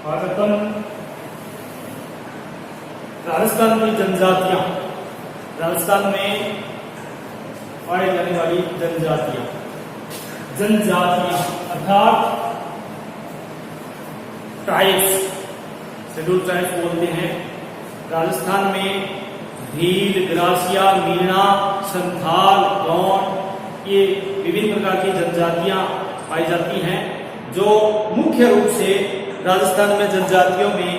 स्वागतम। राजस्थान की जनजातियां, राजस्थान में पाई जाने वाली जनजातियां अर्थात ट्राइब्स, शेड्यूल ट्राइब्स बोलते हैं। राजस्थान में भील, ग्रासिया, मीणा, संथाल, गौंड, ये विभिन्न प्रकार की जनजातियां पाई जाती हैं। जो मुख्य रूप से राजस्थान में जनजातियों में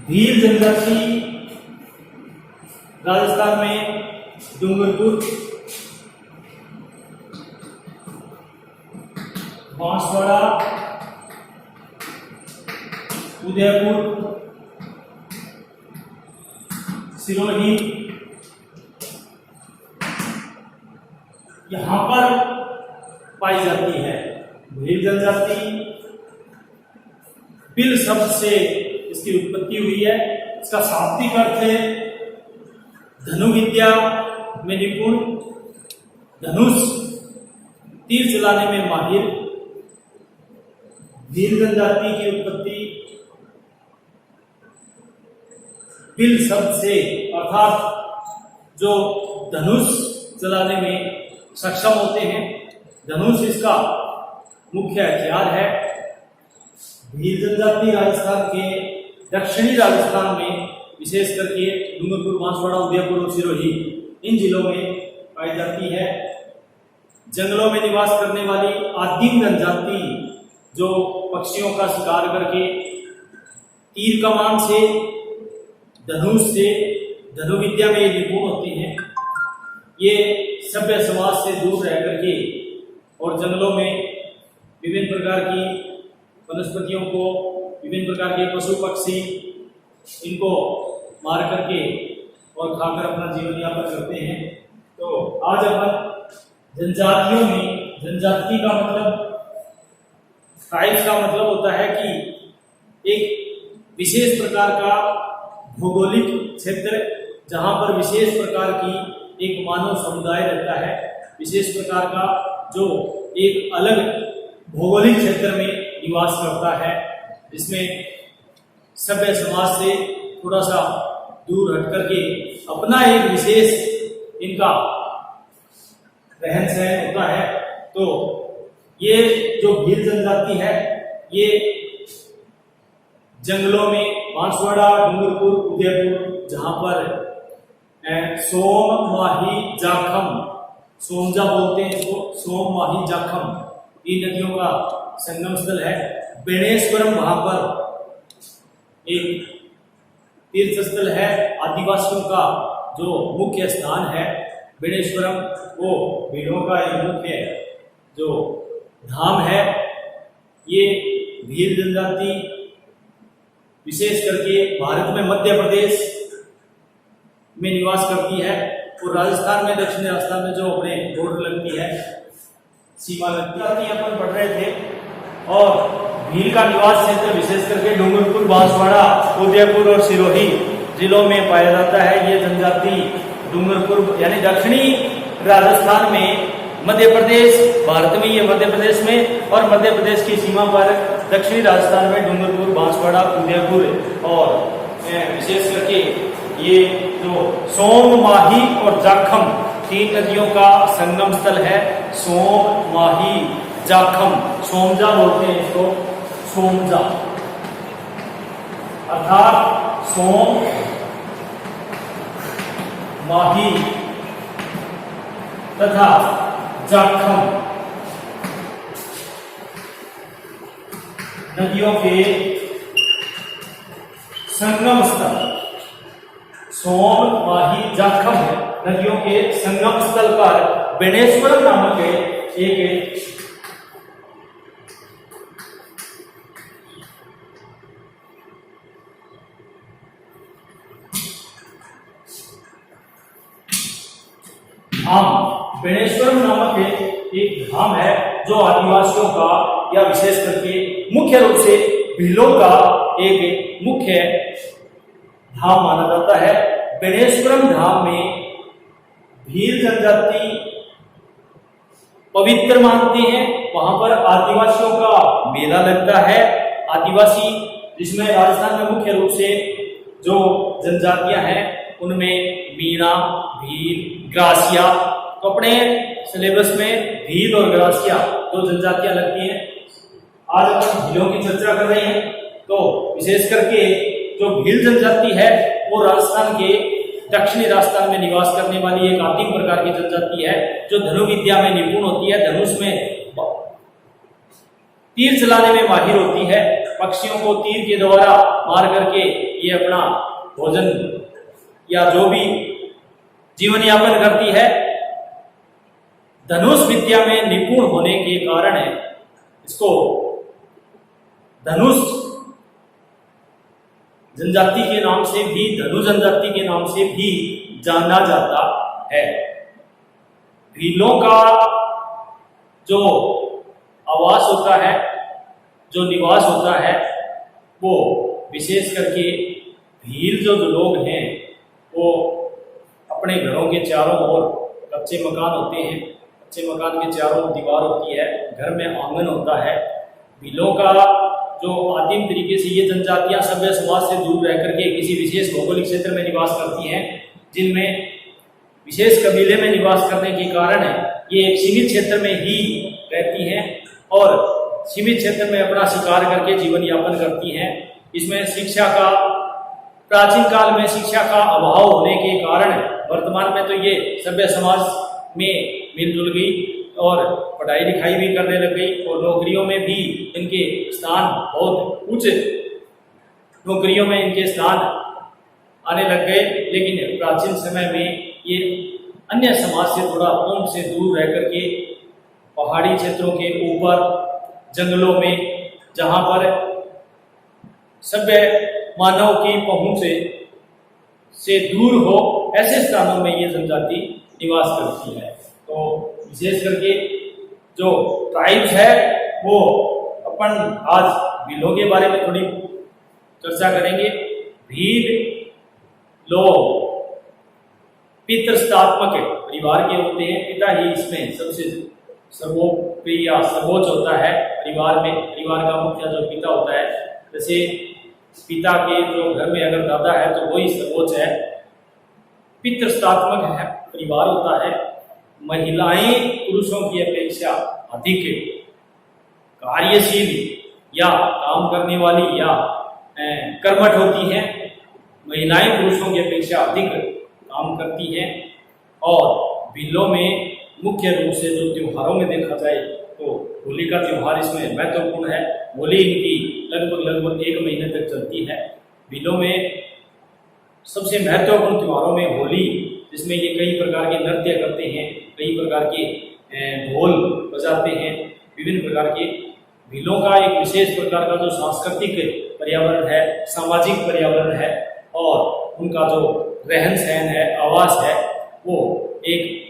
भील जनजाति, राजस्थान में डूंगरपुर, बांसवाड़ा, उदयपुर, सिरोही, यहां पर पाई जाती है। भील जनजाति बिल शब्द से इसकी उत्पत्ति हुई है। इसका शाब्दिक अर्थ है धनुर्विद्या में निपुण, धनुष तीर चलाने में माहिर। भील जनजाति की उत्पत्ति बिल शब्द से अर्थात जो धनुष चलाने में सक्षम होते हैं, धनुष इसका मुख्य हथियार है। भील जनजाति राजस्थान के दक्षिणी राजस्थान में विशेष करके डूंगरपुर, बांसवाड़ा, उदयपुर और सिरोही इन जिलों में पाई जाती है। जंगलों में निवास करने वाली आदिम जनजाति जो पक्षियों का शिकार करके तीर कमान से, धनुष से, धनुर्विद्या में निपुण होते हैं। ये सभ्य समाज से दूर रह करके और जंगलों में विभिन्न प्रकार की वनस्पतियों को, विभिन्न प्रकार के पशु पक्षी इनको मार करके और खाकर अपना जीवन यापन करते हैं। तो आज अपन जनजातियों में, जनजाति का मतलब, ट्राइब्स का मतलब होता है कि एक विशेष प्रकार का भौगोलिक क्षेत्र जहां पर विशेष प्रकार की एक मानव समुदाय रहता है, विशेष प्रकार का जो एक अलग भौगोलिक क्षेत्र में निवास करता है, जिसमें सभ्य समाज से थोड़ा सा दूर हट करके अपना एक विशेष इनका रहन सहन होता है। तो ये जो भील जनजाति है, ये जंगलों में बांसवाड़ा, डूंगरपुर, उदयपुर, जहां पर सोम, माही, जाखम, सोमजा बोलते हैं इसको, सोम, माही, जाखम, इन नदियों का संगम स्थल है। बेणेश्वरम वहां पर एक तीर्थ स्थल है, आदिवासियों का जो मुख्य स्थान है बेणेश्वरम, वो भीलों का एक मुख्य जो धाम है। ये भील जनजाति विशेष करके भारत में मध्य प्रदेश में निवास करती है और राजस्थान में, दक्षिणी राजस्थान में जो अपने बॉर्डर लगती है, सीमा लगती है, अपन पढ़ रहे थे। और भील का निवास क्षेत्र विशेष करके डूंगरपुर, बांसवाड़ा, उदयपुर और सिरोही जिलों में पाया जाता है। ये जनजाति डूंगरपुर यानी दक्षिणी राजस्थान में, मध्य प्रदेश, भारत में ये मध्य प्रदेश में, और मध्य प्रदेश की सीमा पर दक्षिणी राजस्थान में डूंगरपुर, बांसवाड़ा, उदयपुर और विशेष करके ये जो सोम, माही और जाखम तीन नदियों का संगम स्थल है। सोम, माही, जाखम, सोमजा बोलते हैं इसको, सोमजा अर्थात सोम, माही तथा जाखम नदियों के संगम स्थल। सोम, माही, जाखम नदियों के संगम स्थल पर बेणेश्वरम नामक एक धाम, बेणेश्वरम नामक एक धाम है जो आदिवासियों का या विशेष करके मुख्य रूप से भीलों का एक मुख्य धाम माना जाता है। बेणेश्वरम धाम में भील जनजाति पवित्र मानते हैं। वहां पर आदिवासियों का मेला लगता है। आदिवासी जिसमें राजस्थान में मुख्य रूप से जो जनजातियां हैं उनमें मीणा, भील, ग्रासिया, तो अपने सिलेबस में भील और ग्रासिया दो जनजातियां लगती हैं। आज अपन भीलों की चर्चा कर रहे हैं, तो विशेष करके जो भील जनजाति है वो राजस्थान के दक्षिणी राजस्थान में निवास करने वाली एक आदिम प्रकार की जनजाति है, जो धनुर्विद्या में निपुण होती है, धनुष में तीर चलाने में माहिर होती है। पक्षियों को तीर के द्वारा मार करके ये अपना भोजन या जो भी जीवन यापन करती है। धनुष विद्या में निपुण होने के कारण इसको धनुष जनजाति के नाम से भी, धनु जनजाति के नाम से भी जाना जाता है। भीलों का जो आवास होता है, जो निवास होता है, वो विशेष करके भील जो लोग हैं वो अपने घरों के चारों ओर कच्चे मकान होते हैं। कच्चे मकान के चारों ओर दीवार होती है, घर में आंगन होता है। भीलों का जो आदिम तरीके से ये जनजातियां सभ्य समाज से दूर रह करके किसी विशेष भौगोलिक क्षेत्र में निवास करती हैं, जिनमें विशेष कबीले में निवास करने के कारण ये एक सीमित क्षेत्र में ही रहती हैं और सीमित क्षेत्र में अपना शिकार करके जीवन यापन करती हैं। इसमें शिक्षा का, प्राचीन काल में शिक्षा का अभाव होने के कारण वर्तमान में तो ये सभ्य समाज में मिलजुल गई और पढ़ाई लिखाई भी करने लग गई और नौकरियों में भी इनके स्थान बहुत उच्च नौकरियों में इनके स्थान आने लग गए। लेकिन प्राचीन समय में ये अन्य समाज से थोड़ा कौम से दूर रह करके पहाड़ी क्षेत्रों के ऊपर जंगलों में, जहाँ पर सभ्य मानव की पहुंच से दूर हो, ऐसे स्थानों में ये जनजाति निवास करती है। तो विशेष करके जो ट्राइब्स है वो अपन आज भीलों के बारे में थोड़ी चर्चा करेंगे। भील लोग पितृस्थात्मक परिवार के होते हैं। पिता ही इसमें सबसे सर्वोप्रिय सर्वोच्च होता है परिवार में। परिवार का मुखिया जो पिता होता है, जैसे पिता के जो घर में अगर दादा है तो वही सर्वोच्च है। पितृस्थात्मक है परिवार होता है। महिलाएं पुरुषों की अपेक्षा अधिक कार्यशील या काम करने वाली या कर्मठ होती हैं। महिलाएं पुरुषों की अपेक्षा अधिक काम करती हैं। और भीलों में मुख्य रूप से जो त्योहारों में देखा जाए तो होली का त्योहार इसमें महत्वपूर्ण है। होली इनकी लगभग 1 महीने तक चलती है। भीलों में सबसे महत्वपूर्ण त्योहारों में होली, जिसमें ये कई प्रकार के नृत्य करते हैं, कई प्रकार के ढोल बजाते हैं, विभिन्न प्रकार के। भीलों का एक विशेष प्रकार का जो सांस्कृतिक पर्यावरण है, सामाजिक पर्यावरण है और उनका जो रहन सहन है, आवास है, वो एक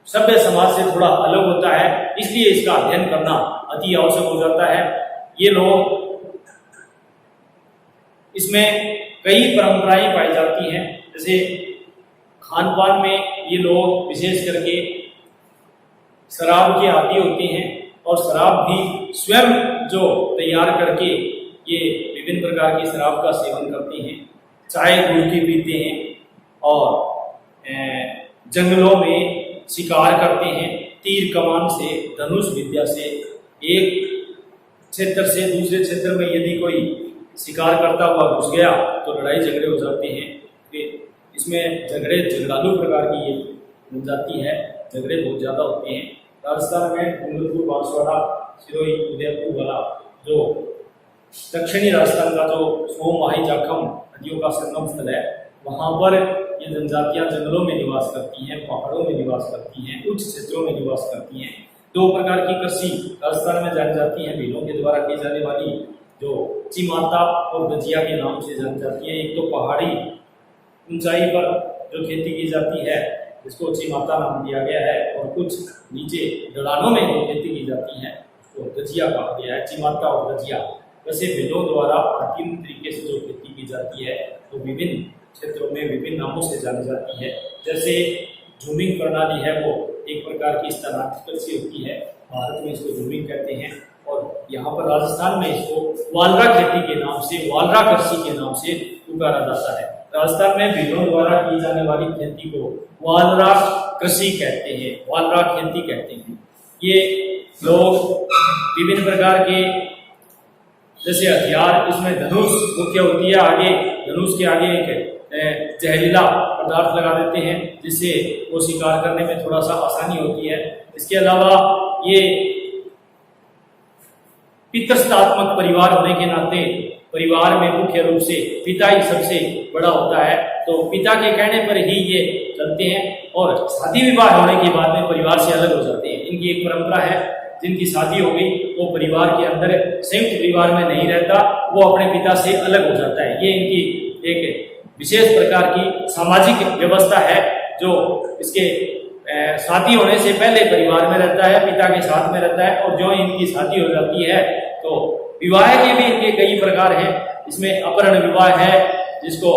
सभ्य समाज से थोड़ा अलग होता है। इसलिए इसका अध्ययन करना अति आवश्यक हो जाता है। ये लोग, इसमें कई परंपराएं पाई जाती हैं। जैसे खान पान में ये लोग विशेष करके शराब के आदी होते हैं और शराब भी स्वयं जो तैयार करके ये विभिन्न प्रकार की शराब का सेवन करते हैं। चाय गुड़ की पीते हैं और जंगलों में शिकार करते हैं। तीर कमान से, धनुष विद्या से एक क्षेत्र से दूसरे क्षेत्र में यदि कोई शिकार करता हुआ घुस गया तो लड़ाई झगड़े हो जाते हैं। इसमें झगड़ालू प्रकार की ये जनजाति है। झगड़े बहुत ज़्यादा होते हैं। राजस्थान में डूंगरपुर, बांसवाड़ा, सिरोही, उदयपुर वाला जो दक्षिणी राजस्थान का जो सोम, माही, जाखम नदियों का संगम स्थल है, वहाँ पर ये जनजातियां जंगलों में निवास करती हैं, पहाड़ों में निवास करती हैं, उच्च क्षेत्रों में निवास करती हैं। 2 प्रकार की कृषि राजस्थान में जानी जाती है भीलों के द्वारा की जाने वाली, जो चिमाता और गजिया के नाम से जानी जाती है। एक तो पहाड़ी ऊंचाई पर जो खेती की जाती है जिसको चिमाता नाम दिया गया है, और कुछ नीचे ढलानों में जो खेती की जाती है तो गजिया कहा गया है। चिमाता और गजिया वैसे भीलों द्वारा प्राचीन तरीके से जो खेती की जाती है तो विभिन्न क्षेत्रों में विभिन्न नामों से जानी जाती है। जैसे झूमिंग प्रणाली है वो एक प्रकार की स्थानांतरित कृषि होती है। भारत में इसको जूमिंग कहते हैं और यहाँ पर राजस्थान में इसको वालरा खेती के नाम से, वालरा कृषि के नाम से पुकारा जाता है। राजस्थान में भीलों द्वारा की जाने वाली खेती को वालरा कृषि कहते हैं, वालरा खेती कहते हैं। ये लोग विभिन्न प्रकार के जैसे हथियार, इसमें धनुष मुख्य होती है, आगे धनुष के आगे एक जहरीला पदार्थ लगा देते हैं जिससे वो शिकार करने में थोड़ा सा आसानी होती है। इसके अलावा ये पितृसत्तात्मक परिवार होने के नाते परिवार में मुख्य रूप से पिता ही सबसे बड़ा होता है, तो पिता के कहने पर ही ये चलते हैं और शादी विवाह होने के बाद में परिवार से अलग हो जाते हैं। इनकी एक परंपरा है, जिनकी शादी हो गई वो परिवार के अंदर संयुक्त परिवार में नहीं रहता, वो अपने पिता से अलग हो जाता है। ये इनकी एक विशेष प्रकार की सामाजिक व्यवस्था है जो इसके शादी होने से पहले परिवार में रहता है, पिता के साथ में रहता है, और जो इनकी शादी हो जाती है तो विवाह के भी इनके कई प्रकार हैं। इसमें अपहरण विवाह है, जिसको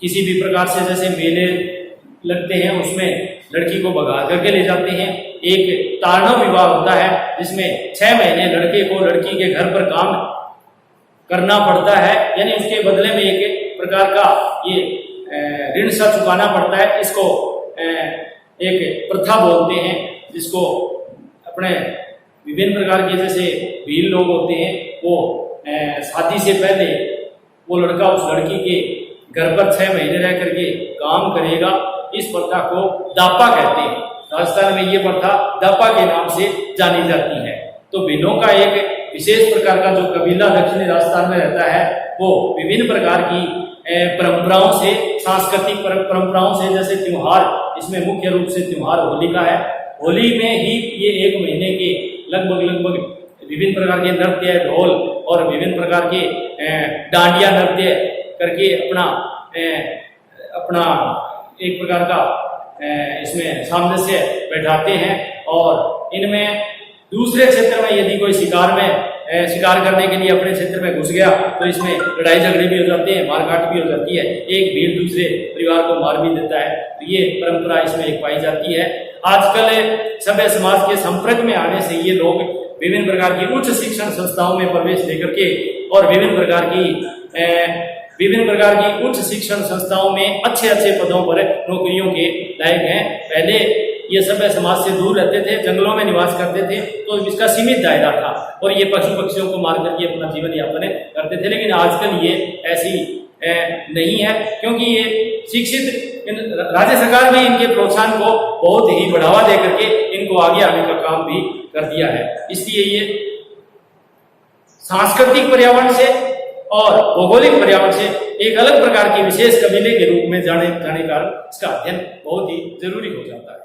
किसी भी प्रकार से जैसे मेले लगते हैं उसमें लड़की को भगा करके ले जाते हैं। एक तारणव विवाह होता है जिसमें 6 महीने लड़के को लड़की के घर पर काम करना पड़ता है, यानी उसके बदले में एक प्रकार का ये ऋण सा चुकाना पड़ता है। इसको एक प्रथा बोलते हैं, जिसको अपने विभिन्न प्रकार के जैसे भील लोग होते हैं वो शादी से पहले वो लड़का उस लड़की के घर पर 6 महीने रह करके काम करेगा। इस प्रथा को दापा कहते हैं। राजस्थान में ये प्रथा दापा के नाम से जानी जाती है। तो भीलों का एक विशेष प्रकार का जो कबीला दक्षिणी राजस्थान में रहता है वो विभिन्न प्रकार की परंपराओं से, सांस्कृतिक परंपराओं से, जैसे त्योहार, इसमें मुख्य रूप से त्योहार होली का है। होली में ही ये 1 महीने के लगभग विभिन्न प्रकार के नृत्य, ढोल और विभिन्न प्रकार के डांडिया नृत्य करके अपना एक प्रकार का इसमें सामंजस्य बैठाते हैं। और इनमें दूसरे क्षेत्र में यदि कोई शिकार करने के लिए अपने क्षेत्र में घुस गया तो इसमें लड़ाई झगड़े भी हो जाते हैं, मारकाट भी हो जाती है, एक भीड़ दूसरे परिवार को मार भी देता है। तो ये परंपरा इसमें एक पाई जाती है। आजकल सभ्य समाज के संपर्क में आने से ये लोग विभिन्न प्रकार की उच्च शिक्षण संस्थाओं में प्रवेश लेकर के और विभिन्न प्रकार की उच्च शिक्षण संस्थाओं में अच्छे पदों पर नौकरियों के लायक हैं। पहले ये सभ्य समाज से दूर रहते थे, जंगलों में निवास करते थे, तो इसका सीमित दायरा था और ये पशु पक्षियों को मार करके अपना जीवन यापन करते थे। लेकिन आजकल ये ऐसी नहीं है, क्योंकि ये शिक्षित राज्य सरकार ने इनके प्रोत्साहन को बहुत ही बढ़ावा दे करके इनको आगे आने का काम भी कर दिया है। इसलिए ये सांस्कृतिक पर्यावरण से और भौगोलिक पर्यावरण से एक अलग प्रकार की विशेष कबीले के रूप में जाने का इसका अध्ययन बहुत ही जरूरी हो जाता है।